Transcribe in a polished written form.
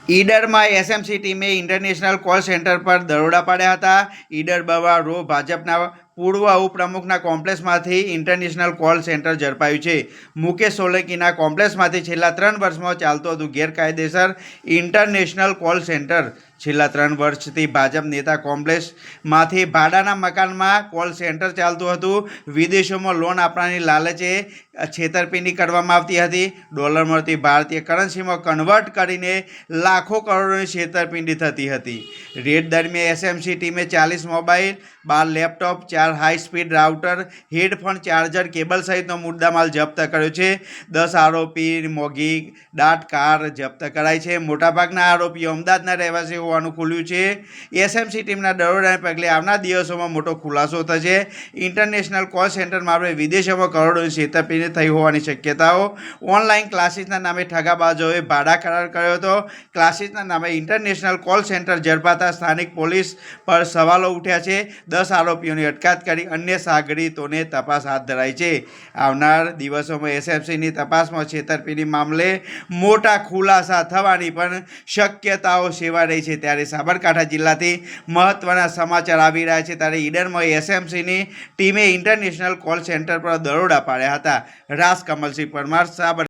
ઈડરમાં SMC ટીમે international call centre પર દરોડા પાડ્યા હતા. ઈડર બવા રો ભાજપના પૂર્વ ઉપપ્રમુખના કોમ્પ્લેક્સમાંથી ઇન્ટરનેશનલ કોલ સેન્ટર ઝડપાયું છે. મુકેશ સોલંકીના કોમ્પ્લેક્સમાંથી છેલ્લા 3 વર્ષમાં ચાલતું હતું ગેરકાયદેસર ઇન્ટરનેશનલ કોલ સેન્ટર. છેલ્લા 3 વર્ષથી ભાજપ નેતા કોમ્પ્લેક્સમાંથી ભાડાના મકાનમાં કોલ સેન્ટર ચાલતું હતું. વિદેશોમાં લોન આપવાની લાલચે છેતરપિંડી કરવામાં આવતી હતી. ડોલર મળતી ભારતીય કરન્સીમાં કન્વર્ટ કરીને લાખો કરોડોની છેતરપિંડી થતી હતી. રેડ દરમિયાન એસએમસી ટીમે 40 mobile, 12 laptop, 4 high speed router, headphone, charger, cable સહિતનો મુદ્દામાલ જપ્ત કર્યો છે. 10 આરોપી મોંઘી દાટ કાર જપ્ત કરાઈ છે. મોટાભાગના આરોપીઓ અમદાવાદના રહેવાસી હોવાનું ખુલ્યું છે. એસએમસી ટીમના દરોડાને પગલે આવનાર દિવસોમાં મોટો ખુલાસો થશે. ઇન્ટરનેશનલ કોલ સેન્ટર મારફતે વિદેશોમાં કરોડોની છેતરપિંડી થઈ હોવાની શક્યતાઓ. ઓનલાઈન ક્લાસીસના નામે ઠગાબાજોએ ભાડા કરાર કર્યો હતો. ક્લાસીસના નામે ઇન્ટરનેશનલ કોલ સેન્ટર ઝડપાતા સ્થાનિક પોલીસ પર સવાલો ઉઠ્યા છે. 10 આરોપીઓની અટકાયત કરી અન્ય સાગરીતોને તપાસ હાથ ધરાઈ છે. આવનાર દિવસોમાં એસએમસીની તપાસમાં છેતરપિંડી મામલે મોટા ખુલાસા થવાની પણ શક્યતાઓ સેવાઈ રહી છે. ત્યારે સાબરકાંઠા જિલ્લાથી મહત્વના સમાચાર આવી રહ્યા છે. ત્યારે ઈડરમાં એસએમસીની ટીમે ઇન્ટરનેશનલ કોલ સેન્ટર પર દરોડા પાડ્યા હતા. રાસ કમલસિંહ પરમાર, સાબર